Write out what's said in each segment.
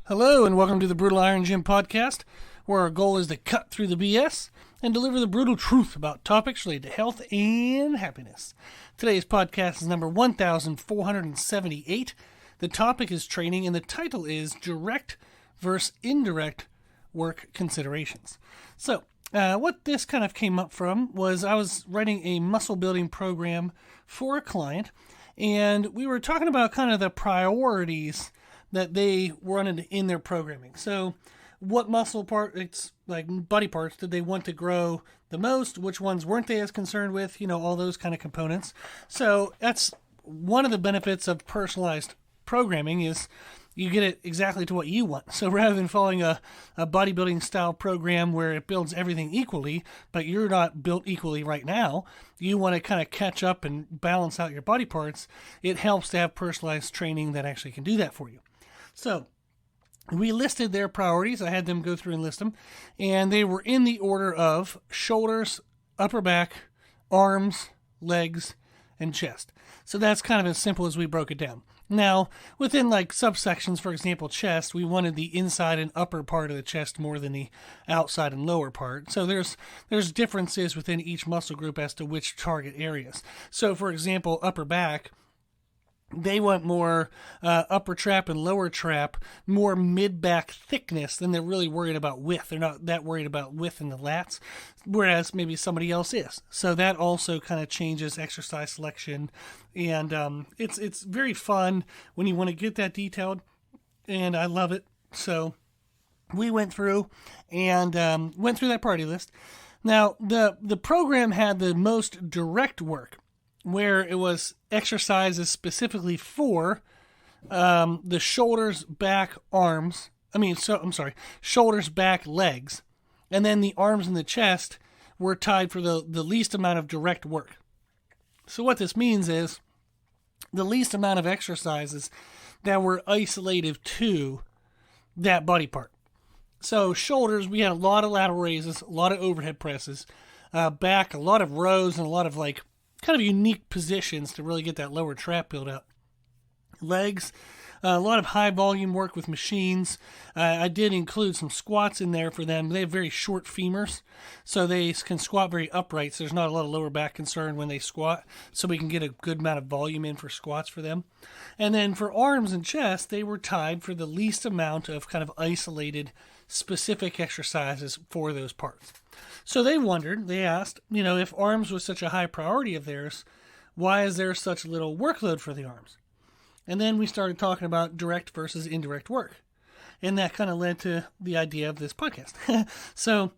Hello and welcome to the Brutal Iron Gym podcast, where our goal is to cut through the BS and deliver the brutal truth about topics related to health and happiness. Today's podcast is number 1478. The topic is training and the title is Direct versus Indirect Work Considerations. So, what this kind of came up from was I was writing a muscle building program for a client, and we were talking about kind of the priorities that they wanted in their programming. So what muscle parts, like body parts, did they want to grow the most? Which ones weren't they as concerned with? All those kind of components. So that's one of the benefits of personalized programming is you get it exactly to what you want. So rather than following a bodybuilding style program where it builds everything equally, but you're not built equally right now, you want to kind of catch up and balance out your body parts, it helps to have personalized training that actually can do that for you. So we listed their priorities. I had them go through and list them, and they were in the order of shoulders, upper back, arms, legs, and chest. So that's kind of as simple as we broke it down. Now, within like subsections, for example, chest, we wanted the inside and upper part of the chest more than the outside and lower part. So there's differences within each muscle group as to which target areas. So for example, upper back, they want more upper trap and lower trap, more mid-back thickness than they're really worried about width. They're not that worried about width in the lats, whereas maybe somebody else is. So that also kind of changes exercise selection, and it's very fun when you want to get that detailed, and I love it. So we went through and went through that priority list. Now, the program had the most direct work, where it was exercises specifically for the shoulders, back, shoulders, back, legs. And then the arms and the chest were tied for the least amount of direct work. So what this means is the least amount of exercises that were isolated to that body part. So shoulders, we had a lot of lateral raises, a lot of overhead presses. Back, a lot of rows and a lot of kind of unique positions to really get that lower trap build up. Legs, a lot of high volume work with machines. I did include some squats in there for them. They have very short femurs, so they can squat very upright, so there's not a lot of lower back concern when they squat, so we can get a good amount of volume in for squats for them. And then for arms and chest, they were tied for the least amount of kind of isolated specific exercises for those parts. So they asked, if arms was such a high priority of theirs, why is there such little workload for the arms? And then we started talking about direct versus indirect work. And that kind of led to the idea of this podcast. So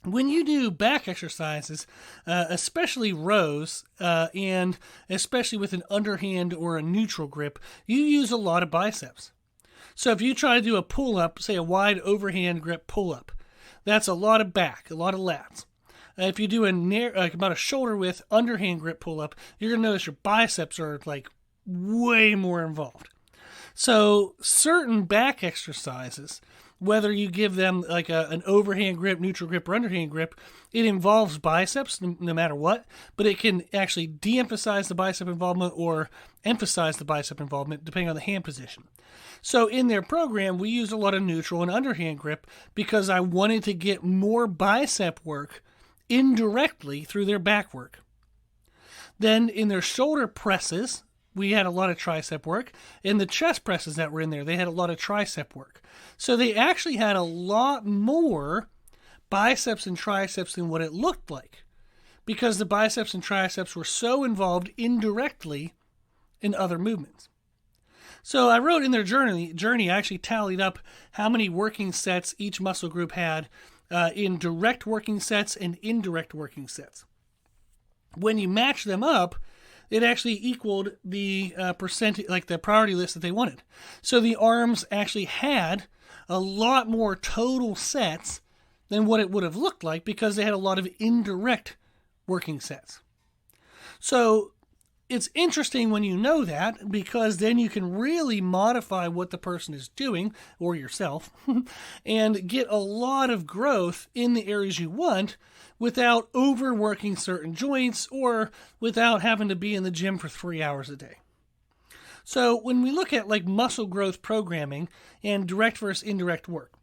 when you do back exercises, especially rows, and especially with an underhand or a neutral grip, you use a lot of biceps. So if you try to do a pull-up, say a wide overhand grip pull-up, that's a lot of back, a lot of lats. If you do about a shoulder width underhand grip pull-up, you're going to notice your biceps are way more involved. So certain back exercises, whether you give them an overhand grip, neutral grip, or underhand grip, it involves biceps no matter what, but it can actually de-emphasize the bicep involvement or emphasize the bicep involvement depending on the hand position. So in their program, we used a lot of neutral and underhand grip because I wanted to get more bicep work indirectly through their back work. Then in their shoulder presses, we had a lot of tricep work. In the chest presses that were in there, they had a lot of tricep work. So they actually had a lot more biceps and triceps than what it looked like because the biceps and triceps were so involved indirectly in other movements. So I wrote in their journey, I actually tallied up how many working sets each muscle group had in direct working sets and indirect working sets. When you match them up, it actually equaled the percentage, the priority list that they wanted. So the arms actually had a lot more total sets than what it would have looked like because they had a lot of indirect working sets. So it's interesting when you know that because then you can really modify what the person is doing, or yourself, and get a lot of growth in the areas you want without overworking certain joints or without having to be in the gym for 3 hours a day. So when we look at like muscle growth programming and direct versus indirect work,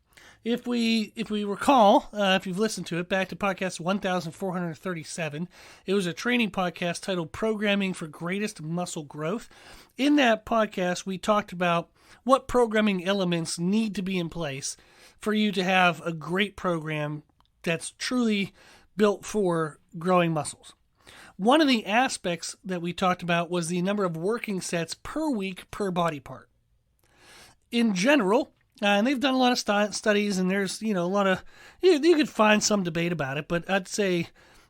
if we recall, if you've listened to it, back to podcast 1437, it was a training podcast titled Programming for Greatest Muscle Growth. In that podcast, we talked about what programming elements need to be in place for you to have a great program that's truly built for growing muscles. One of the aspects that we talked about was the number of working sets per week per body part. In general, and they've done a lot of studies, and there's, a lot of, you could find some debate about it, but I'd say,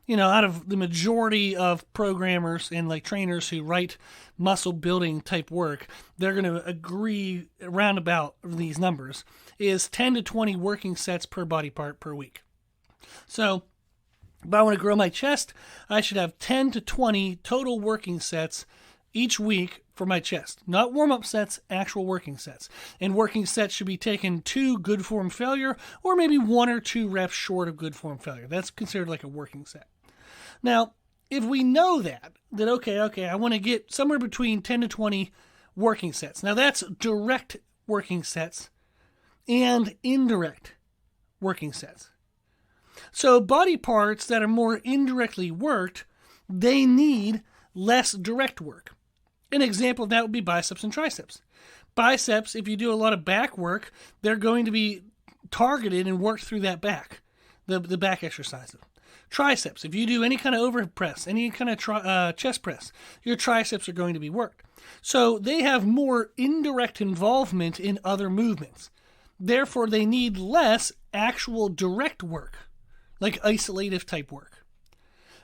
out of the majority of programmers and like trainers who write muscle building type work, they're going to agree around about these numbers, is 10 to 20 working sets per body part per week. So if I want to grow my chest, I should have 10 to 20 total working sets each week for my chest. Not warm-up sets, actual working sets. And working sets should be taken to good form failure, or maybe 1 or 2 reps short of good form failure. That's considered like a working set. Now, if we know that okay, I want to get somewhere between 10 to 20 working sets. Now that's direct working sets and indirect working sets. So body parts that are more indirectly worked, they need less direct work. An example of that would be biceps and triceps. Biceps, if you do a lot of back work, they're going to be targeted and worked through that back, the back exercises. Triceps, if you do any kind of overhead press, any kind of chest press, your triceps are going to be worked. So they have more indirect involvement in other movements. Therefore, they need less actual direct work, like isolative type work.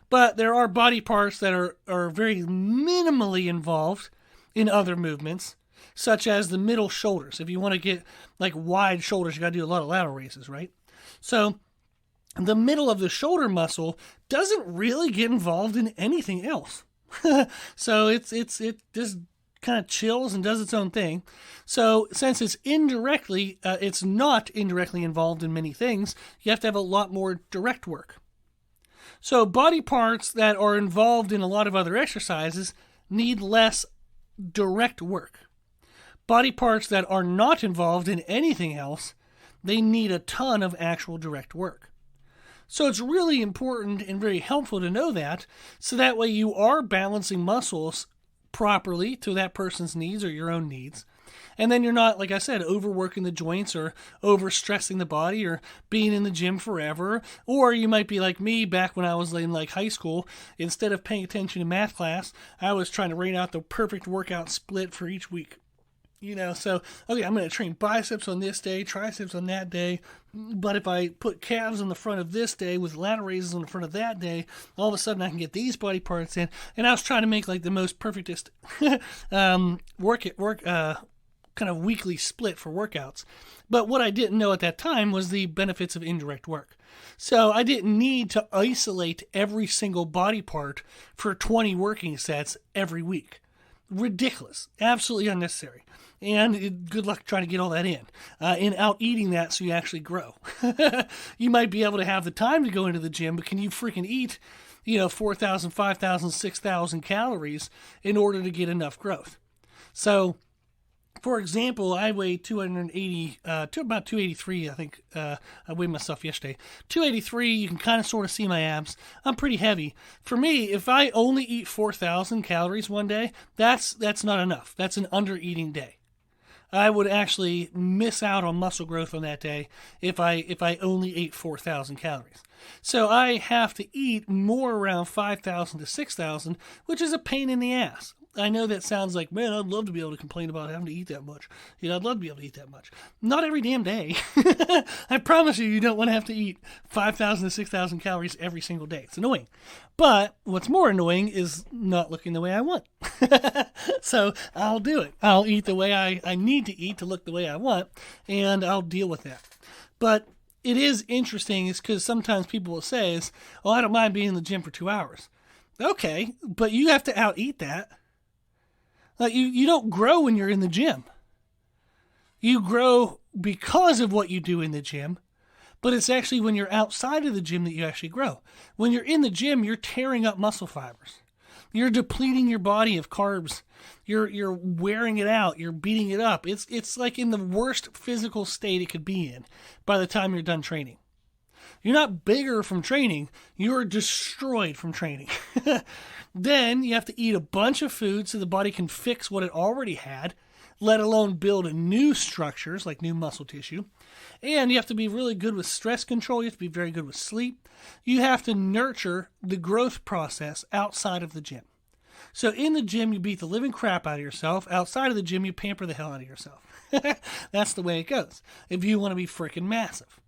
But there are body parts that are very minimally involved in other movements, such as the middle shoulders. If you want to get like wide shoulders, you got to do a lot of lateral raises, right? So the middle of the shoulder muscle doesn't really get involved in anything else. So it just kind of chills and does its own thing. So since it's not indirectly involved in many things, you have to have a lot more direct work. So body parts that are involved in a lot of other exercises need less direct work. Body parts that are not involved in anything else, they need a ton of actual direct work. So it's really important and very helpful to know that, so that way you are balancing muscles properly to that person's needs or your own needs. And then you're not, like I said, overworking the joints or overstressing the body or being in the gym forever. Or you might be like me back when I was in like high school. Instead of paying attention to math class, I was trying to write out the perfect workout split for each week. So, okay, I'm going to train biceps on this day, triceps on that day. But if I put calves on the front of this day with lateral raises on the front of that day, all of a sudden I can get these body parts in. And I was trying to make like the most perfectest kind of weekly split for workouts. But what I didn't know at that time was the benefits of indirect work. So I didn't need to isolate every single body part for 20 working sets every week. Ridiculous. Absolutely unnecessary. And good luck trying to get all that in. And out eating that so you actually grow. You might be able to have the time to go into the gym, but can you freaking eat, 4,000, 5,000, 6,000 calories in order to get enough growth? So, for example, I weigh 280 to about 283, I think. I weighed myself yesterday. 283, you can kind of sort of see my abs. I'm pretty heavy. For me, if I only eat 4,000 calories one day, that's not enough. That's an under-eating day. I would actually miss out on muscle growth on that day if I only ate 4,000 calories. So I have to eat more around 5,000 to 6,000, which is a pain in the ass. I know that sounds like, man, I'd love to be able to complain about having to eat that much. I'd love to be able to eat that much. Not every damn day. I promise you don't want to have to eat 5,000 to 6,000 calories every single day. It's annoying. But what's more annoying is not looking the way I want. So I'll do it. I'll eat the way I need to eat to look the way I want, and I'll deal with that. But it is interesting is because sometimes people will say, I don't mind being in the gym for 2 hours. Okay, but you have to out-eat that. Like you don't grow when you're in the gym. You grow because of what you do in the gym, but it's actually when you're outside of the gym that you actually grow. When you're in the gym, you're tearing up muscle fibers. You're depleting your body of carbs. You're wearing it out. You're beating it up. It's like in the worst physical state it could be in by the time you're done training. You're not bigger from training. You're destroyed from training. Then you have to eat a bunch of food so the body can fix what it already had, let alone build new structures like new muscle tissue. And you have to be really good with stress control. You have to be very good with sleep. You have to nurture the growth process outside of the gym. So in the gym, you beat the living crap out of yourself. Outside of the gym, you pamper the hell out of yourself. That's the way it goes if you want to be freaking massive.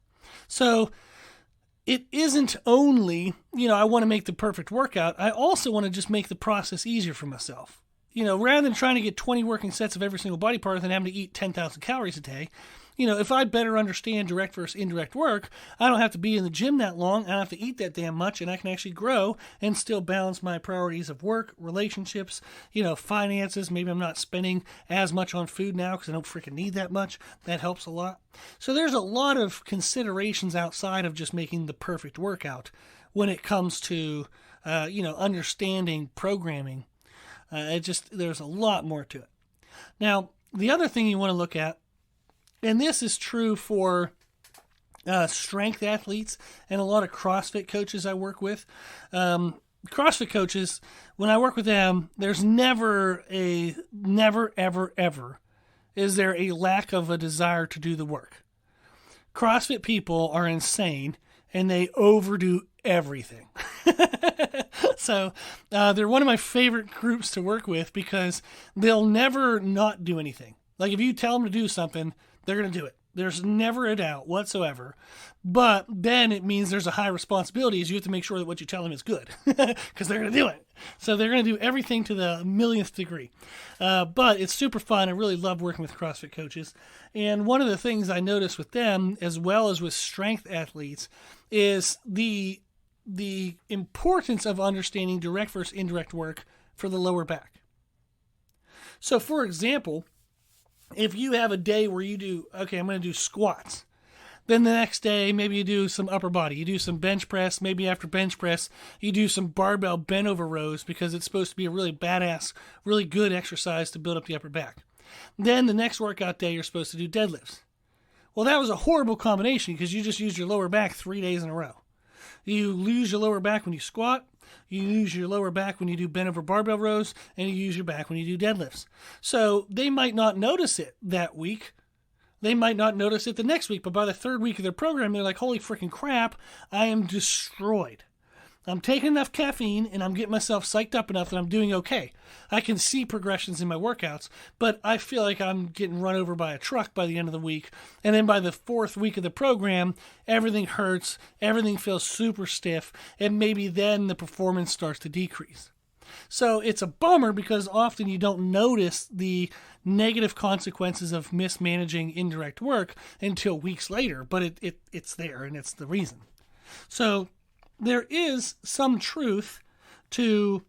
So it isn't only, I want to make the perfect workout. I also want to just make the process easier for myself. Rather than trying to get 20 working sets of every single body part and having to eat 10,000 calories a day, if I better understand direct versus indirect work, I don't have to be in the gym that long. I don't have to eat that damn much, and I can actually grow and still balance my priorities of work, relationships, finances. Maybe I'm not spending as much on food now because I don't freaking need that much. That helps a lot. So there's a lot of considerations outside of just making the perfect workout when it comes to, understanding programming. There's a lot more to it. Now, the other thing you want to look at, and this is true for strength athletes and a lot of CrossFit coaches I work with. CrossFit coaches, when I work with them, there's never, ever, ever, is there a lack of a desire to do the work. CrossFit people are insane and they overdo everything. So they're one of my favorite groups to work with because they'll never not do anything. Like if you tell them to do something, they're going to do it. There's never a doubt whatsoever. But then it means there's a high responsibility is you have to make sure that what you tell them is good because they're going to do it. So they're going to do everything to the millionth degree. But it's super fun. I really love working with CrossFit coaches. And one of the things I notice with them, as well as with strength athletes, is the importance of understanding direct versus indirect work for the lower back. So for example, if you have a day where you do, I'm going to do squats. Then the next day, maybe you do some upper body. You do some bench press. Maybe after bench press, you do some barbell bent over rows because it's supposed to be a really badass, really good exercise to build up the upper back. Then the next workout day, you're supposed to do deadlifts. Well, that was a horrible combination because you just used your lower back 3 days in a row. You lose your lower back when you squat. You use your lower back when you do bent over barbell rows, and you use your back when you do deadlifts. So they might not notice it that week. They might not notice it the next week, but by the third week of their program, they're like, holy freaking crap, I am destroyed. I'm taking enough caffeine, and I'm getting myself psyched up enough that I'm doing okay. I can see progressions in my workouts, but I feel like I'm getting run over by a truck by the end of the week. And then by the fourth week of the program, everything hurts, everything feels super stiff, and maybe then the performance starts to decrease. So it's a bummer because often you don't notice the negative consequences of mismanaging indirect work until weeks later, but it's there, and it's the reason. So there is some truth to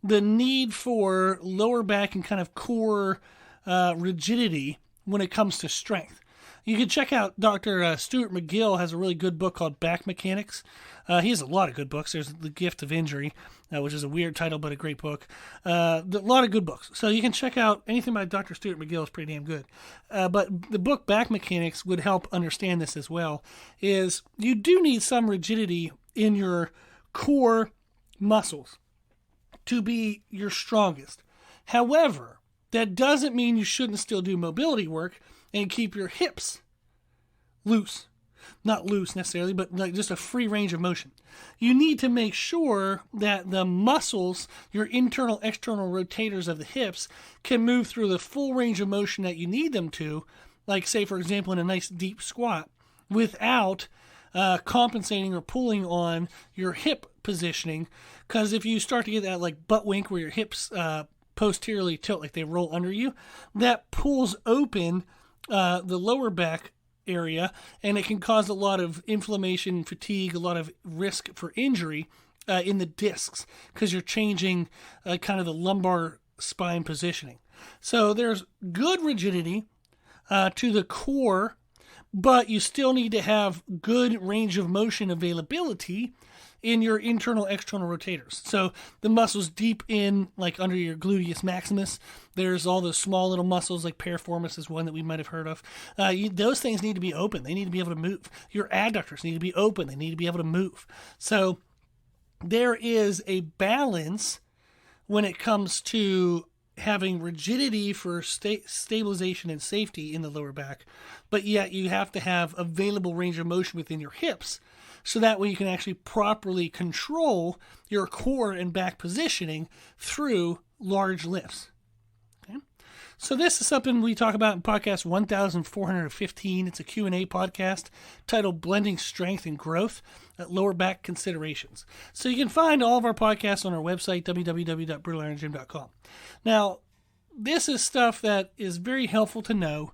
the need for lower back and kind of core rigidity when it comes to strength. You can check out Dr. Stuart McGill has a really good book called Back Mechanics. He has a lot of good books. There's The Gift of Injury, which is a weird title, but a great book. A lot of good books. So you can check out anything by Dr. Stuart McGill is pretty damn good. But the book Back Mechanics would help understand this as well, is you do need some rigidity in your core muscles to be your strongest. However, that doesn't mean you shouldn't still do mobility work and keep your hips loose. Not loose necessarily, but like just a free range of motion. You need to make sure that the muscles, your internal, external rotators of the hips, can move through the full range of motion that you need them to, like say, for example, in a nice deep squat, without compensating or pulling on your hip positioning. Because if you start to get that like butt wink where your hips posteriorly tilt, like they roll under you, that pulls open the lower back area, and it can cause a lot of inflammation, fatigue, a lot of risk for injury in the discs because you're changing kind of the lumbar spine positioning. So there's good rigidity to the core, but you still need to have good range of motion availability in your internal external rotators. So the muscles deep in, like under your gluteus maximus, there's all those small little muscles like piriformis is one that we might have heard of. Those things need to be open. They need to be able to move. Your adductors need to be open. They need to be able to move. So there is a balance when it comes to having rigidity for stabilization and safety in the lower back, but yet you have to have available range of motion within your hips, so that way you can actually properly control your core and back positioning through large lifts. Okay? So this is something we talk about in podcast 1415. It's a Q&A podcast titled Blending Strength and Growth at Lower Back Considerations. So you can find all of our podcasts on our website, www.brutalirongym.com. Now, this is stuff that is very helpful to know,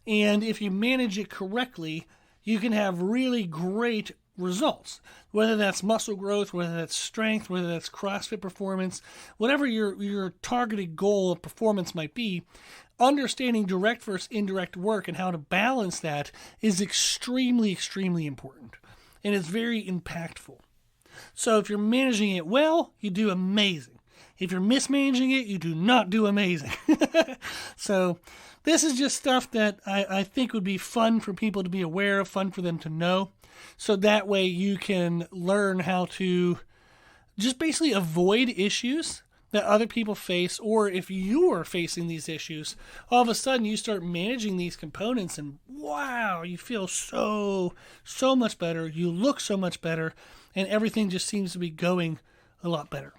and if you manage it correctly, you can have really great results, whether that's muscle growth, whether that's strength, whether that's CrossFit performance, whatever your targeted goal of performance might be. Understanding direct versus indirect work and how to balance that is extremely, extremely important, and it's very impactful. So if you're managing it well, you do amazing. If you're mismanaging it, you do not do amazing. So this is just stuff that I think would be fun for people to be aware of, fun for them to know. So that way you can learn how to just basically avoid issues that other people face, or if you are facing these issues, all of a sudden you start managing these components and wow, you feel so much better, you look so much better, and everything just seems to be going a lot better.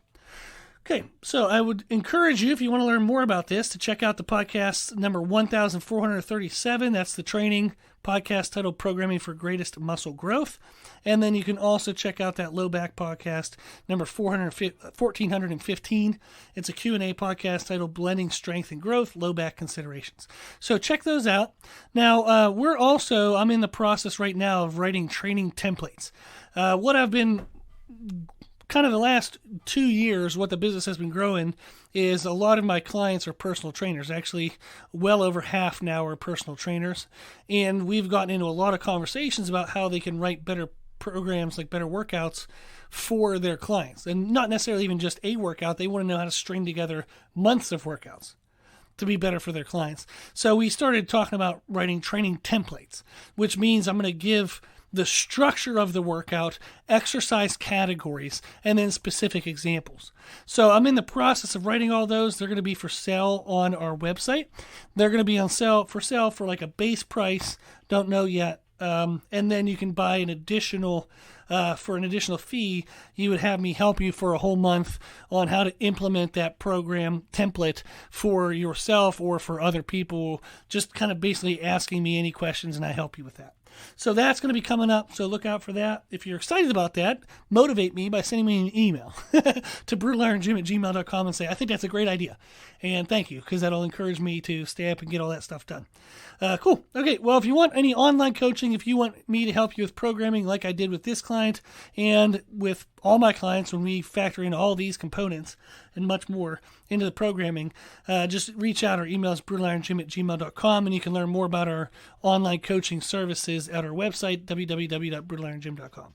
Okay, so I would encourage you, if you want to learn more about this, to check out the podcast number 1437. That's the training podcast titled Programming for Greatest Muscle Growth. And then you can also check out that low back podcast number 1415. It's a Q&A podcast titled Blending Strength and Growth, Low Back Considerations. So check those out. Now, I'm in the process right now of writing training templates. What I've been kind of the last 2 years, what the business has been growing is a lot of my clients are personal trainers. Actually, well over half now are personal trainers. And we've gotten into a lot of conversations about how they can write better programs, like better workouts for their clients. And not necessarily even just a workout. They want to know how to string together months of workouts to be better for their clients. So we started talking about writing training templates, which means I'm going to give the structure of the workout, exercise categories, and then specific examples. So I'm in the process of writing all those. They're going to be for sale on our website. They're going to be on sale for like a base price. Don't know yet. And then you can buy an additional, for an additional fee, you would have me help you for a whole month on how to implement that program template for yourself or for other people, just kind of basically asking me any questions and I help you with that. So that's going to be coming up, so look out for that. If you're excited about that, motivate me by sending me an email to brutalirongym@gmail.com and say, I think that's a great idea. And thank you, because that'll encourage me to stay up and get all that stuff done. Cool. Okay, well, if you want any online coaching, if you want me to help you with programming like I did with this client and with all my clients when we factor in all these components and much more into the programming, just reach out. Our email is brutalirongym@gmail.com, and you can learn more about our online coaching services at our website, www.brutalirongym.com.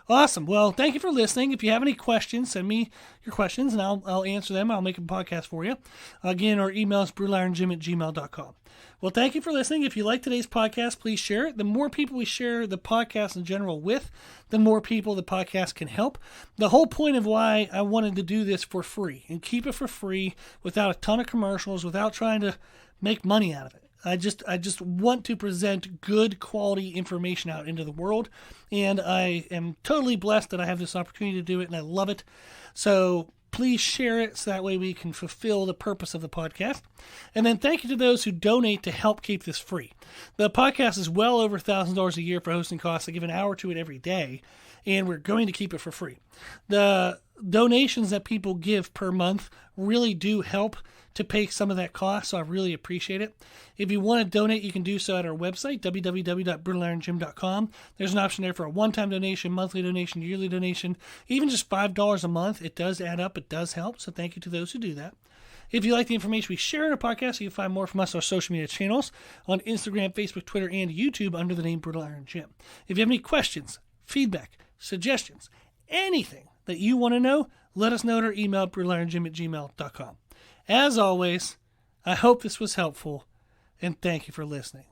Awesome. Well, thank you for listening. If you have any questions, send me your questions, and I'll answer them. I'll make a podcast for you. Again, our email is brutalirongym@gmail.com. Well, thank you for listening. If you like today's podcast, please share it. The more people we share the podcast in general with, the more people the podcast can help. The whole point of why I wanted to do this for free and keep it for free without a ton of commercials, without trying to make money out of it. I just want to present good quality information out into the world, and I am totally blessed that I have this opportunity to do it, and I love it. So please share it so that way we can fulfill the purpose of the podcast. And then thank you to those who donate to help keep this free. The podcast is well over $1,000 a year for hosting costs. I give an hour to it every day, and we're going to keep it for free. The donations that people give per month really do help to pay some of that cost, so I really appreciate it. If you want to donate, you can do so at our website, www.brutalirongym.com. There's an option there for a one-time donation, monthly donation, yearly donation, even just $5 a month. It does add up. It does help, so thank you to those who do that. If you like the information we share in our podcast, you can find more from us on our social media channels on Instagram, Facebook, Twitter, and YouTube under the name Brutal Iron Gym. If you have any questions, feedback, suggestions, anything that you want to know, let us know at our email, brutalirongym@gmail.com. As always, I hope this was helpful, and thank you for listening.